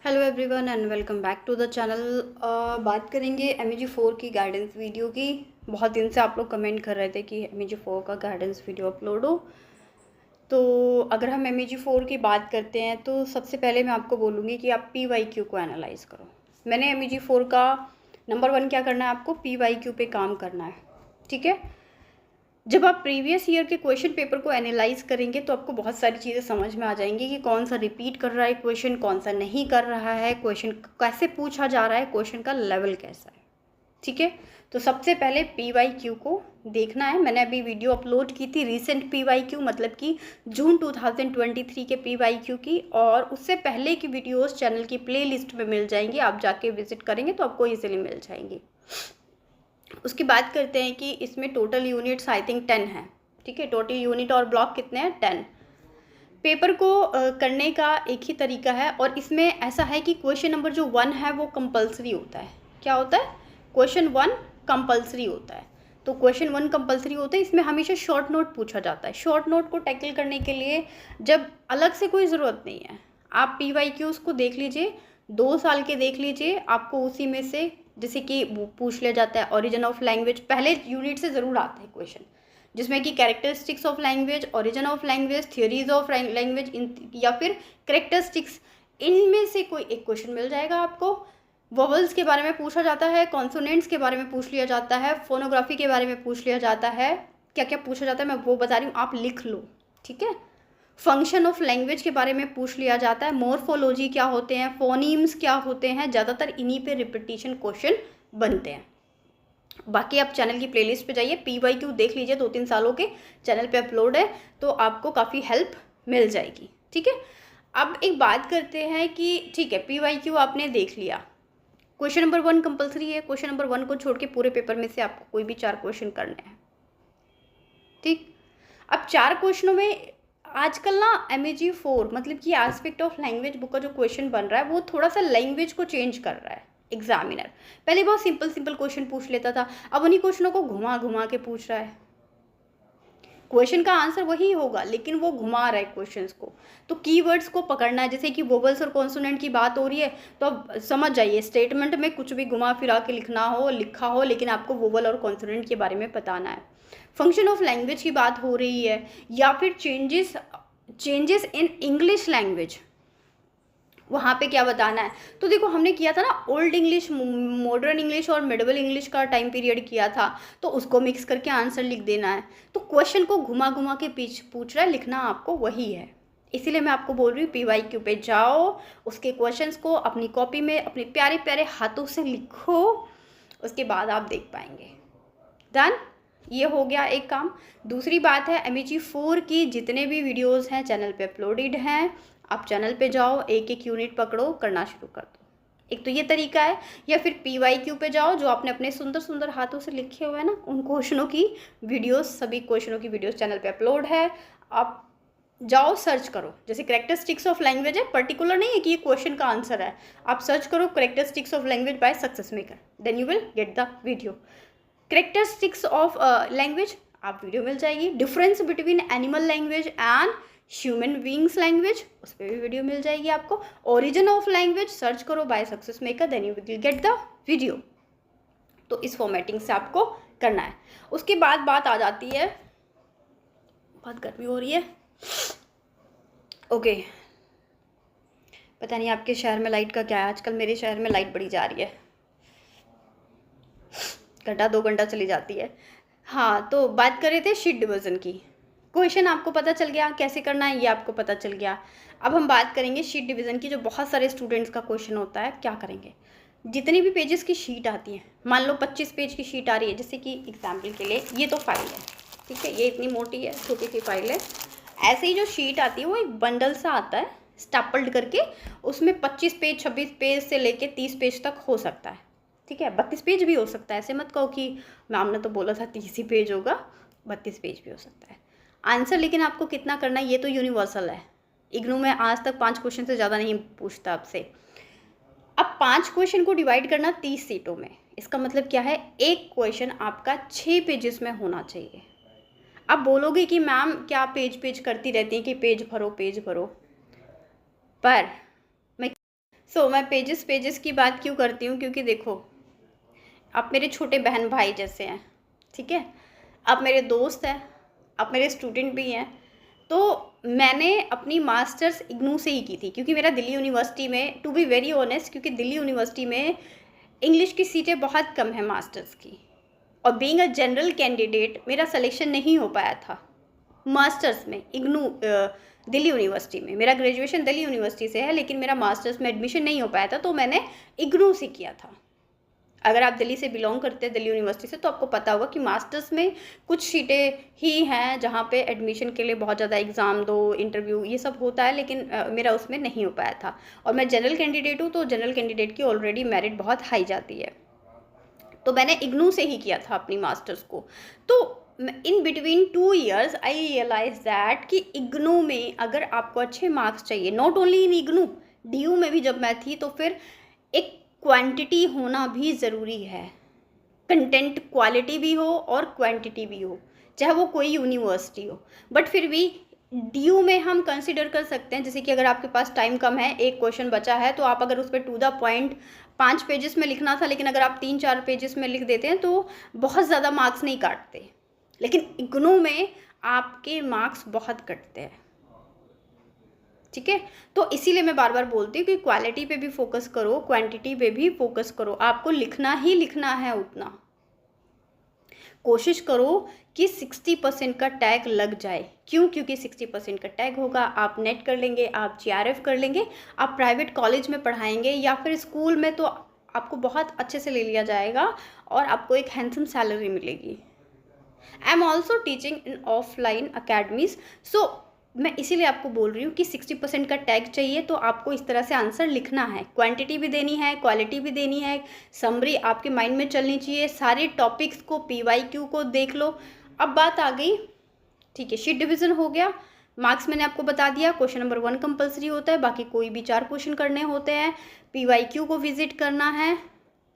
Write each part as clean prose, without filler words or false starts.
Hello everyone and welcome back to the channel. बात करेंगे MEG4 की गाइडेंस वीडियो की। बहुत दिन से आप लोग कमेंट कर रहे थे कि MEG4 का गाइडेंस वीडियो अपलोड हो। तो अगर हम MEG4 की बात करते हैं तो सबसे पहले मैं आपको बोलूँगी कि आप PYQ को एनालाइज करो। मैंने MEG4 का नंबर 1 क्या करना है, आपको PYQ पे काम करना है। ठीक है, जब आप प्रीवियस ईयर के क्वेश्चन पेपर को एनालाइज करेंगे तो आपको बहुत सारी चीज़ें समझ में आ जाएंगी कि कौन सा रिपीट कर रहा है क्वेश्चन, कौन सा नहीं कर रहा है, क्वेश्चन कैसे पूछा जा रहा है, क्वेश्चन का लेवल कैसा है। ठीक है, तो सबसे पहले PYQ को देखना है। मैंने अभी वीडियो अपलोड की थी रिसेंट PYQ, मतलब कि जून 2023 के PYQ की, और उससे पहले की वीडियोस चैनल की प्लेलिस्ट में मिल जाएंगी। आप जाके विजिट करेंगे तो आपको इजीली मिल जाएंगी। उसकी बात करते हैं कि इसमें टोटल यूनिट्स आई थिंक 10 है। ठीक है, टोटल यूनिट और ब्लॉक कितने हैं, 10। पेपर को करने का एक ही तरीका है, और इसमें ऐसा है कि क्वेश्चन नंबर जो 1 है वो कंपलसरी होता है। क्या होता है? क्वेश्चन 1 कंपलसरी होता है। तो क्वेश्चन 1 कंपलसरी होता है, इसमें हमेशा शॉर्ट नोट पूछा जाता है। शॉर्ट नोट को टैकल करने के लिए जब अलग से कोई ज़रूरत नहीं है, आप PYQs को देख लीजिए, 2 साल के देख लीजिए, आपको उसी में से जैसे कि वो पूछ लिया जाता है ओरिजिन ऑफ लैंग्वेज, पहले यूनिट से ज़रूर आता है क्वेश्चन, जिसमें कि characteristics of language, origin of language, theories of language या फिर कैरेक्टरिस्टिक्स, इनमें से कोई एक क्वेश्चन मिल जाएगा आपको। वोवल्स के बारे में पूछा जाता है, कॉन्सोनेंट्स के बारे में पूछ लिया जाता है, फोनोग्राफी के बारे में पूछ लिया जाता है। क्या क्या पूछा जाता है मैं वो बता रही हूँ, आप लिख लो। ठीक है, फंक्शन ऑफ लैंग्वेज के बारे में पूछ लिया जाता है, मॉर्फोलॉजी क्या होते हैं, फोनीम्स क्या होते हैं, ज़्यादातर इन्हीं पे रिपीटिशन क्वेश्चन बनते हैं। बाकी आप चैनल की प्लेलिस्ट पे जाइए, PYQ देख लीजिए, 2-3 सालों के चैनल पे अपलोड है, तो आपको काफ़ी हेल्प मिल जाएगी। ठीक है, अब एक बात करते हैं कि ठीक है, PYQ आपने देख लिया, क्वेश्चन नंबर 1 कंपलसरी है। क्वेश्चन नंबर 1 को छोड़ के पूरे पेपर में से आपको कोई भी 4 क्वेश्चन करने हैं। ठीक, अब 4 क्वेश्चनों में आजकल ना MEG4 मतलब कि एस्पेक्ट ऑफ लैंग्वेज बुक का जो क्वेश्चन बन रहा है वो थोड़ा सा लैंग्वेज को चेंज कर रहा है एग्जामिनर। पहले बहुत सिंपल सिंपल क्वेश्चन पूछ लेता था, अब उन्हीं क्वेश्चनों को घुमा घुमा के पूछ रहा है। क्वेश्चन का आंसर वही होगा लेकिन वो घुमा रहा है क्वेश्चंस को। तो कीवर्ड्स को पकड़ना है, जैसे कि वोवल्स और कॉन्सोनेंट की बात हो रही है तो अब समझ जाइए, स्टेटमेंट में कुछ भी घुमा फिरा के लिखा हो लेकिन आपको वोवल और कॉन्सोनेंट के बारे में बताना है। फंक्शन ऑफ लैंग्वेज की बात हो रही है, या फिर चेंजेस इन इंग्लिश लैंग्वेज, वहाँ पे क्या बताना है। तो देखो, हमने किया था ना ओल्ड इंग्लिश, मॉडर्न इंग्लिश और मिडिवल इंग्लिश का टाइम पीरियड किया था, तो उसको मिक्स करके आंसर लिख देना है। तो क्वेश्चन को घुमा घुमा के पूछ रहा है, लिखना आपको वही है। इसीलिए मैं आपको बोल रही हूँ PYQ पे जाओ, उसके क्वेश्चंस को अपनी कॉपी में अपने प्यारे प्यारे हाथों से लिखो, उसके बाद आप देख पाएंगे। डन, ये हो गया एक काम। दूसरी बात है, MEG4 की जितने भी वीडियोस हैं चैनल पे अपलोडेड हैं, आप चैनल पे जाओ, एक एक यूनिट पकड़ो, करना शुरू कर दो। एक तो ये तरीका है, या फिर PYQ पे जाओ, जो आपने अपने सुंदर सुंदर हाथों से लिखे हुए हैं ना, उन क्वेश्चनों की वीडियोस, सभी क्वेश्चनों की वीडियोस चैनल पे अपलोड है। आप जाओ, सर्च करो, जैसे कैरेक्टरिस्टिक्स ऑफ लैंग्वेज है, पर्टिकुलर नहीं है कि ये क्वेश्चन का आंसर है, आप सर्च करो characteristics of language by success maker, then you will get the video. Characteristics of language, आप वीडियो मिल जाएगी। Difference between animal language and human beings language, उस पर भी वीडियो मिल जाएगी आपको। ओरिजिन ऑफ लैंग्वेज सर्च करो by success maker, then you will get the video. तो इस फॉर्मेटिंग से आपको करना है। उसके बाद बात आ जाती है, बहुत गर्मी हो रही है, ओके। पता नहीं आपके शहर में लाइट का क्या है, आजकल मेरे शहर में लाइट बड़ी जा रही है, घंटा 2 घंटा चली जाती है। हाँ, तो बात कर रहे थे शीट डिवीज़न की। क्वेश्चन आपको पता चल गया कैसे करना है, ये आपको पता चल गया। अब हम बात करेंगे शीट डिवीज़न की, जो बहुत सारे स्टूडेंट्स का क्वेश्चन होता है। क्या करेंगे, जितनी भी पेजेस की शीट आती है, मान लो 25 पेज की शीट आ रही है, जैसे कि एग्जाम्पल के लिए ये तो फाइल है, ठीक है, ये इतनी मोटी है, छोटी सी फाइल है। ऐसे ही जो शीट आती है वो एक बंडल सा आता है स्टैपल्ड करके, उसमें 25 पेज 26 पेज से लेके 30 पेज तक हो सकता है। ठीक है, 32 पेज भी हो सकता है, ऐसे मत कहो कि मैम ने तो बोला था 30 ही पेज होगा, 32 पेज भी हो सकता है। आंसर लेकिन आपको कितना करना है ये तो यूनिवर्सल है, इग्नू में आज तक 5 क्वेश्चन से ज़्यादा नहीं पूछता आपसे। अब 5 क्वेश्चन को डिवाइड करना 30 सीटों में, इसका मतलब क्या है, एक क्वेश्चन आपका 6 पेजेस में होना चाहिए। अब बोलोगे कि मैम क्या पेज पेज करती रहती हैं कि पेज भरो पेज भरो, पर मैं मैं पेजेस पेजेस की बात क्यों करती हूँ, क्योंकि देखो आप मेरे छोटे बहन भाई जैसे हैं, ठीक है, आप मेरे दोस्त हैं, आप मेरे स्टूडेंट भी हैं। तो मैंने अपनी मास्टर्स इग्नू से ही की थी, क्योंकि मेरा दिल्ली यूनिवर्सिटी में, टू बी वेरी ऑनेस्ट, क्योंकि दिल्ली यूनिवर्सिटी में इंग्लिश की सीटें बहुत कम है मास्टर्स की, और बीइंग अ जनरल कैंडिडेट मेरा सिलेक्शन नहीं हो पाया था मास्टर्स में इग्नू दिल्ली यूनिवर्सिटी में। मेरा ग्रेजुएशन दिल्ली यूनिवर्सिटी से है, लेकिन मेरा मास्टर्स में एडमिशन नहीं हो पाया था, तो मैंने इग्नू से किया था। अगर आप दिल्ली से बिलोंग करते हैं, दिल्ली यूनिवर्सिटी से, तो आपको पता होगा कि मास्टर्स में कुछ सीटें ही हैं जहाँ पे एडमिशन के लिए बहुत ज़्यादा एग्ज़ाम दो, इंटरव्यू, ये सब होता है, लेकिन मेरा उसमें नहीं हो पाया था। और मैं जनरल कैंडिडेट हूँ, तो जनरल कैंडिडेट की ऑलरेडी मेरिट बहुत हाई जाती है, तो मैंने इग्नू से ही किया था अपनी मास्टर्स को। तो in between 2 years I realise that कि इग्नू में अगर आपको अच्छे मार्क्स चाहिए, not only in IGNOU, DU में भी जब मैं थी, तो फिर एक क्वांटिटी होना भी ज़रूरी है। कंटेंट क्वालिटी भी हो और क्वांटिटी भी हो, चाहे वो कोई यूनिवर्सिटी हो। बट फिर भी डीयू में हम कंसिडर कर सकते हैं, जैसे कि अगर आपके पास टाइम कम है, एक क्वेश्चन बचा है, तो आप अगर उस पर टू द पॉइंट 5 पेजेस में लिखना था, लेकिन अगर आप 3-4 पेजेस में लिख देते हैं तो बहुत ज़्यादा मार्क्स नहीं काटते। लेकिन इग्नू में आपके मार्क्स बहुत कटते हैं, ठीक है। तो इसीलिए मैं बार बार बोलती हूँ कि क्वालिटी पे भी फोकस करो, क्वांटिटी पे भी फोकस करो। आपको लिखना ही लिखना है उतना। कोशिश करो कि 60% का टैग लग जाए। क्यों? क्योंकि 60% का टैग होगा, आप नेट कर लेंगे, आप जीआरएफ कर लेंगे, आप प्राइवेट कॉलेज में पढ़ाएंगे या फिर स्कूल में, तो आपको बहुत अच्छे से ले लिया जाएगा और आपको एक हैंडसम सैलरी मिलेगी। I am also teaching in offline academies, so मैं इसीलिए आपको बोल रही हूँ कि 60% का टैग चाहिए, तो आपको इस तरह से आंसर लिखना है, क्वांटिटी भी देनी है, क्वालिटी भी देनी है, समरी आपके माइंड में चलनी चाहिए, सारे टॉपिक्स को, पीवाईक्यू को देख लो। अब बात आ गई, ठीक है, शीट डिवीज़न हो गया, मार्क्स मैंने आपको बता दिया, क्वेश्चन नंबर 1 कंपलसरी होता है, बाकी कोई भी 4 क्वेश्चन करने होते हैं, पीवाईक्यू को विजिट करना है,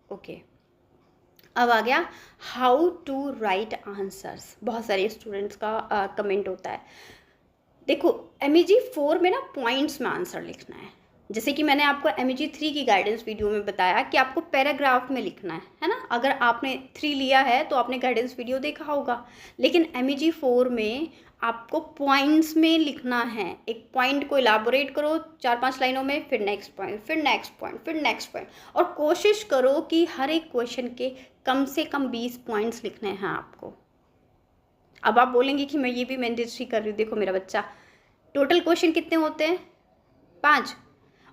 ओके। अब आ गया हाउ टू राइट आंसर्स। बहुत सारे स्टूडेंट्स का कमेंट होता है। देखो MEG 4 में ना पॉइंट्स में आंसर लिखना है, जैसे कि मैंने आपको MEG 3 की गाइडेंस वीडियो में बताया कि आपको पैराग्राफ में लिखना है ना। अगर आपने 3 लिया है तो आपने गाइडेंस वीडियो देखा होगा, लेकिन MEG 4 में आपको पॉइंट्स में लिखना है। एक पॉइंट को इलाबोरेट करो 4-5 लाइनों में, फिर नेक्स्ट पॉइंट, फिर नेक्स्ट पॉइंट, फिर नेक्स्ट पॉइंट, और कोशिश करो कि हर एक क्वेश्चन के कम से कम 20 पॉइंट्स लिखने हैं आपको। अब आप बोलेंगे कि मैं ये भी मैंडेटरी कर रही हूँ। देखो मेरा बच्चा, टोटल क्वेश्चन कितने होते हैं? 5,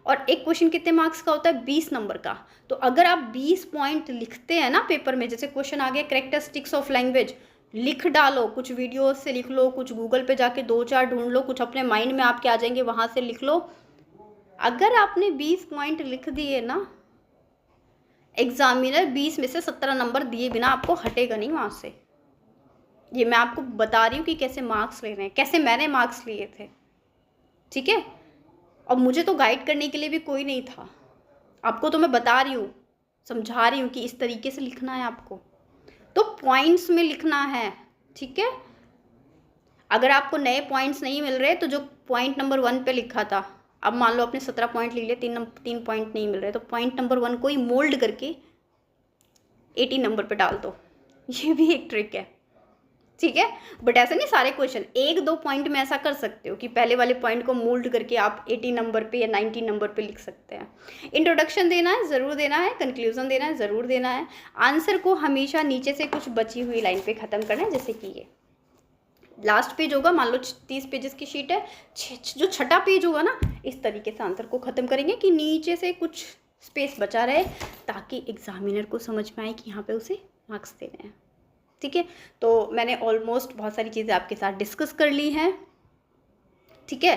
और एक क्वेश्चन कितने मार्क्स का होता है? 20 नंबर का। तो अगर आप 20 पॉइंट लिखते हैं ना पेपर में, जैसे क्वेश्चन आ गया कैरेक्टरिस्टिक्स ऑफ लैंग्वेज, लिख डालो, कुछ वीडियो से लिख लो, कुछ गूगल पे जाके 2-4 ढूंढ लो, कुछ अपने माइंड में आपके आ जाएंगे, वहाँ से लिख लो। अगर आपने 20 पॉइंट लिख दिए ना, एग्जामिनर 20 में से 17 नंबर दिए बिना आपको हटेगा नहीं वहाँ से। ये मैं आपको बता रही हूँ कि कैसे मार्क्स ले रहे हैं, कैसे मैंने मार्क्स लिए थे, ठीक है। और मुझे तो गाइड करने के लिए भी कोई नहीं था, आपको तो मैं बता रही हूँ, समझा रही हूँ कि इस तरीके से लिखना है आपको, तो पॉइंट्स में लिखना है, ठीक है। अगर आपको नए पॉइंट्स नहीं मिल रहे, तो जो पॉइंट नंबर 1 पे लिखा था, अब मान लो आपने 17 पॉइंट ले लिए, 3 पॉइंट नहीं मिल रहे, तो पॉइंट नंबर 1 को ही मोल्ड करके 80 नंबर पे डाल दो। ये भी एक ट्रिक है, ठीक है। बट ऐसा नहीं सारे क्वेश्चन, 1-2 पॉइंट में ऐसा कर सकते हो कि पहले वाले पॉइंट को मोल्ड करके आप 80 नंबर पे या 90 नंबर पे लिख सकते हैं। इंट्रोडक्शन देना है, ज़रूर देना है, कंक्लूजन देना है, ज़रूर देना है। आंसर को हमेशा नीचे से कुछ बची हुई लाइन पे ख़त्म करना है, जैसे कि ये लास्ट पेज होगा, मान लो 30 पेजेस की शीट है, जो छठा पेज होगा ना, इस तरीके से आंसर को ख़त्म करेंगे कि नीचे से कुछ स्पेस बचा रहे, ताकि एग्जामिनर को समझ में आए कि यहाँ पे उसे मार्क्स देने हैं, ठीक है। तो मैंने ऑलमोस्ट बहुत सारी चीज़ें आपके साथ डिस्कस कर ली हैं, ठीक है।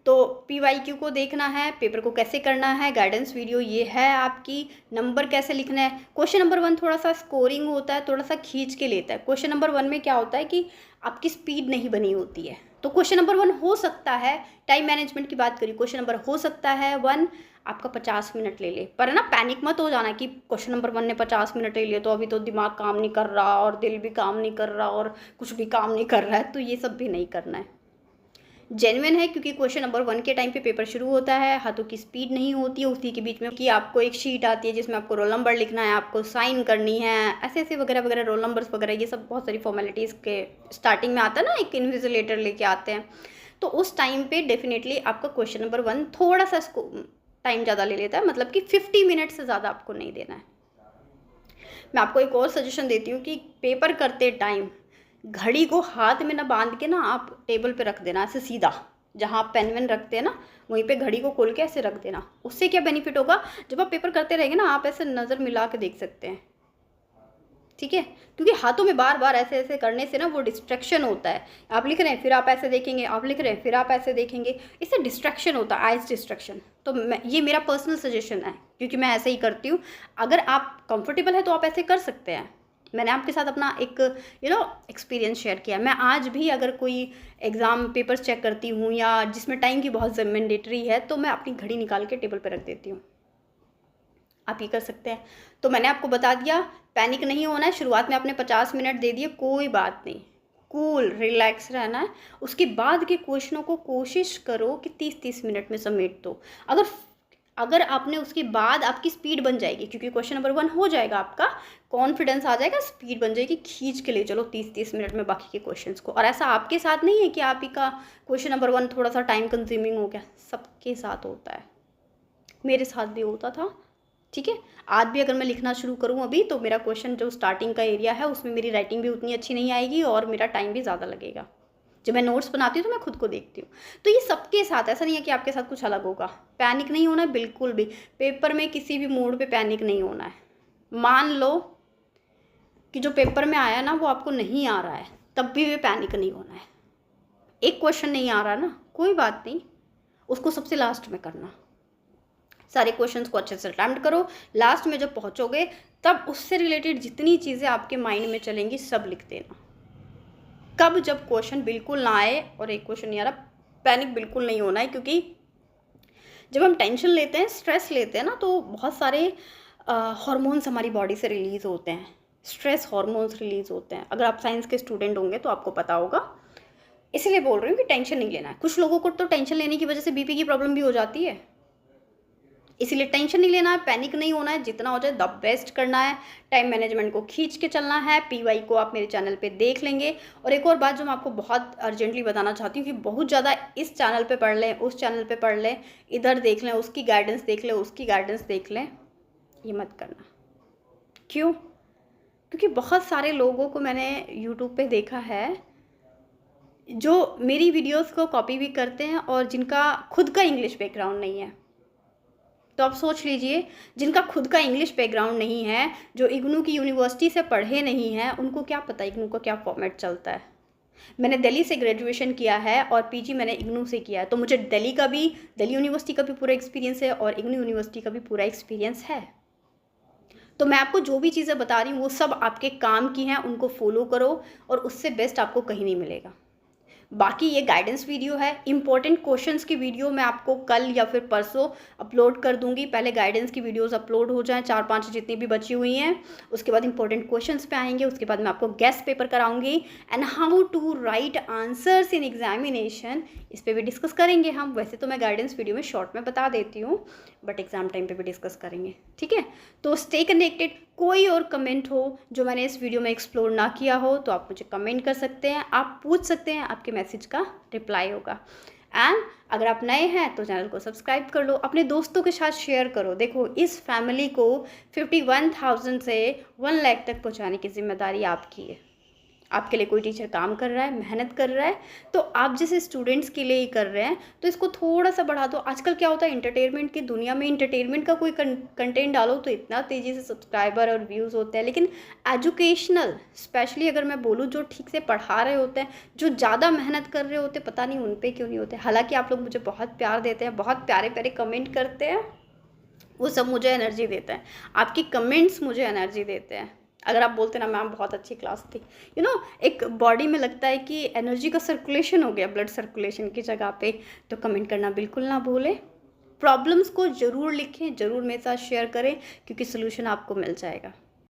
तो PYQ को देखना है, पेपर को कैसे करना है, गाइडेंस वीडियो ये है आपकी, नंबर कैसे लिखना है। क्वेश्चन नंबर 1 थोड़ा सा स्कोरिंग होता है, थोड़ा सा खींच के लेता है। क्वेश्चन नंबर 1 में क्या होता है कि आपकी स्पीड नहीं बनी होती है, तो क्वेश्चन नंबर 1 हो सकता है, टाइम मैनेजमेंट की बात करिए, क्वेश्चन नंबर हो सकता है 1 आपका 50 मिनट ले ले, पर है ना पैनिक मत हो जाना कि क्वेश्चन नंबर 1 ने 50 मिनट ले लिया तो अभी तो दिमाग काम नहीं कर रहा और दिल भी काम नहीं कर रहा और कुछ भी काम नहीं कर रहा है, तो ये सब भी नहीं करना है। जेन्युइन है क्योंकि क्वेश्चन नंबर 1 के टाइम पे पेपर शुरू होता है, हाथों की स्पीड नहीं होती है उसी के बीच में कि आपको एक शीट आती है जिसमें आपको रोल नंबर लिखना है, आपको साइन करनी है, ऐसे ऐसे वगैरह वगैरह, रोल नंबर्स वगैरह, ये सब बहुत सारी फॉर्मेलिटीज़ के स्टार्टिंग में आता है ना, एक इन्विजिलेटर लेके आते हैं। तो उस टाइम पे डेफिनेटली आपका क्वेश्चन नंबर 1 थोड़ा सा टाइम ज़्यादा ले लेता है, मतलब कि 50 मिनट से ज़्यादा आपको नहीं देना है। मैं आपको एक और सजेशन देती हूँ कि पेपर करते टाइम घड़ी को हाथ में ना बांध के ना आप टेबल पे रख देना, ऐसे सीधा, जहाँ आप पेन वेन रखते हैं ना वहीं पे घड़ी को खोल के ऐसे रख देना। उससे क्या बेनिफिट होगा, जब आप पेपर करते रहेंगे ना आप ऐसे नज़र मिला के देख सकते हैं, ठीक है, क्योंकि हाथों में बार बार ऐसे ऐसे करने से ना वो डिस्ट्रैक्शन होता है। आप लिख रहे हैं फिर आप ऐसे देखेंगे, आप लिख रहे हैं फिर आप ऐसे देखेंगे, इससे डिस्ट्रैक्शन होता है, आइज डिस्ट्रैक्शन। तो ये मेरा पर्सनल सजेशन है क्योंकि मैं ऐसे ही करती हूँ। अगर आप कंफर्टेबल है तो आप ऐसे कर सकते हैं। मैंने आपके साथ अपना एक एक्सपीरियंस शेयर किया। मैं आज भी अगर कोई एग्ज़ाम पेपर्स चेक करती हूँ या जिसमें टाइम की बहुत मैंडेटरी है तो मैं अपनी घड़ी निकाल के टेबल पर रख देती हूँ। आप ये कर सकते हैं। तो मैंने आपको बता दिया, पैनिक नहीं होना है। शुरुआत में आपने 50 मिनट दे दिए, कोई बात नहीं, कूल रिलैक्स रहना है। उसके बाद के क्वेश्चनों को कोशिश करो कि 30-30 मिनट में समेट दो। अगर आपने उसके बाद आपकी स्पीड बन जाएगी, क्योंकि क्वेश्चन नंबर 1 हो जाएगा, आपका कॉन्फिडेंस आ जाएगा, स्पीड बन जाएगी, खींच के ले चलो 30-30 मिनट में बाकी के क्वेश्चंस को। और ऐसा आपके साथ नहीं है कि आप ही का क्वेश्चन नंबर 1 थोड़ा सा टाइम कंज्यूमिंग हो गया, सबके साथ होता है, मेरे साथ भी होता था, ठीक है। आज भी अगर मैं लिखना शुरू करूँ अभी तो मेरा क्वेश्चन जो स्टार्टिंग का एरिया है उसमें मेरी राइटिंग भी उतनी अच्छी नहीं आएगी और मेरा टाइम भी ज़्यादा लगेगा। जब मैं नोट्स बनाती हूँ तो मैं खुद को देखती हूँ। तो ये सबके साथ, ऐसा नहीं है कि आपके साथ कुछ अलग होगा। पैनिक नहीं होना है बिल्कुल भी, पेपर में किसी भी मोड पे पैनिक नहीं होना है। मान लो कि जो पेपर में आया ना वो आपको नहीं आ रहा है, तब भी पैनिक नहीं होना है। एक क्वेश्चन नहीं आ रहा ना, कोई बात नहीं, उसको सबसे लास्ट में करना। सारे क्वेश्चंस को अच्छे से अटेम्प्ट करो, लास्ट में जब पहुंचोगे तब उससे रिलेटेड जितनी चीज़ें आपके माइंड में चलेंगी सब लिख देना। कब, जब क्वेश्चन बिल्कुल ना आए और एक क्वेश्चन नहीं आ रहा, पैनिक बिल्कुल नहीं होना है। क्योंकि जब हम टेंशन लेते हैं, स्ट्रेस लेते हैं ना, तो बहुत सारे हार्मोन्स हमारी बॉडी से रिलीज़ होते हैं, स्ट्रेस हार्मोन्स रिलीज़ होते हैं। अगर आप साइंस के स्टूडेंट होंगे तो आपको पता होगा, इसलिए बोल रही हूँ कि टेंशन नहीं लेना है। कुछ लोगों को तो टेंशन लेने की वजह से बीपी की प्रॉब्लम भी हो जाती है, इसीलिए टेंशन नहीं लेना है, पैनिक नहीं होना है, जितना हो जाए द बेस्ट करना है, टाइम मैनेजमेंट को खींच के चलना है। पीवाई को आप मेरे चैनल पे देख लेंगे। और एक और बात जो मैं आपको बहुत अर्जेंटली बताना चाहती हूँ कि बहुत ज़्यादा इस चैनल पे पढ़ लें, उस चैनल पे पढ़ लें, इधर देख लें, उसकी गाइडेंस देख लें, उसकी गाइडेंस देख लें, ये मत करना। क्यों? क्योंकि बहुत सारे लोगों को मैंने यूट्यूब पे देखा है जो मेरी वीडियोज़ को कॉपी भी करते हैं और जिनका खुद का इंग्लिश बैकग्राउंड नहीं है। तो आप सोच लीजिए, जिनका खुद का इंग्लिश बैकग्राउंड नहीं है, जो इग्नू की यूनिवर्सिटी से पढ़े नहीं हैं, उनको क्या पता इग्नू का क्या फॉर्मेट चलता है। मैंने दिल्ली से ग्रेजुएशन किया है और पीजी मैंने इग्नू से किया है, तो मुझे दिल्ली यूनिवर्सिटी का भी पूरा एक्सपीरियंस है और इग्नू यूनिवर्सिटी का भी पूरा एक्सपीरियंस है। तो मैं आपको जो भी चीज़ें बता रही हूँ वो सब आपके काम की हैं, उनको फॉलो करो और उससे बेस्ट आपको कहीं नहीं मिलेगा। बाकी ये गाइडेंस वीडियो है, इंपॉर्टेंट क्वेश्चंस की वीडियो मैं आपको कल या फिर परसों अपलोड कर दूंगी। पहले गाइडेंस की वीडियोस अपलोड हो जाएं, 4-5 जितनी भी बची हुई हैं, उसके बाद इंपॉर्टेंट क्वेश्चंस पे आएंगे, उसके बाद मैं आपको गेस्ट पेपर कराऊंगी and how to write answers in examination, इस पर भी डिस्कस करेंगे हम। वैसे तो मैं गाइडेंस वीडियो में शॉर्ट में बता देती हूँ, बट एग्जाम टाइम पर भी डिस्कस करेंगे, ठीक है। तो स्टे कनेक्टेड। कोई और कमेंट हो जो मैंने इस वीडियो में एक्सप्लोर ना किया हो तो आप मुझे कमेंट कर सकते हैं, आप पूछ सकते हैं, आपके मैसेज का रिप्लाई होगा। एंड अगर आप नए हैं तो चैनल को सब्सक्राइब कर लो, अपने दोस्तों के साथ शेयर करो। देखो, इस फैमिली को 51,000 से 1 लाख तक पहुंचाने की जिम्मेदारी आपकी है। आपके लिए कोई टीचर काम कर रहा है, मेहनत कर रहा है, तो आप जैसे स्टूडेंट्स के लिए ही कर रहे हैं, तो इसको थोड़ा सा बढ़ा दो। आजकल क्या होता है, एंटरटेनमेंट की दुनिया में इंटरटेनमेंट का कोई कंटेंट डालो तो इतना तेज़ी से सब्सक्राइबर और व्यूज़ होते हैं, लेकिन एजुकेशनल स्पेशली अगर मैं बोलूँ, जो ठीक से पढ़ा रहे होते हैं, जो ज़्यादा मेहनत कर रहे होते हैं, पता नहीं उन पर क्यों नहीं होते। हालाँकि आप लोग मुझे बहुत प्यार देते हैं, बहुत प्यारे प्यारे कमेंट करते हैं, वो सब मुझे एनर्जी देता है। आपकी कमेंट्स मुझे एनर्जी देते हैं। अगर आप बोलते ना मैम बहुत अच्छी क्लास थी, एक बॉडी में लगता है कि एनर्जी का सर्कुलेशन हो गया, ब्लड सर्कुलेशन की जगह पे। तो कमेंट करना बिल्कुल ना भूलें, प्रॉब्लम्स को ज़रूर लिखें, ज़रूर मेरे साथ शेयर करें, क्योंकि सोल्यूशन आपको मिल जाएगा।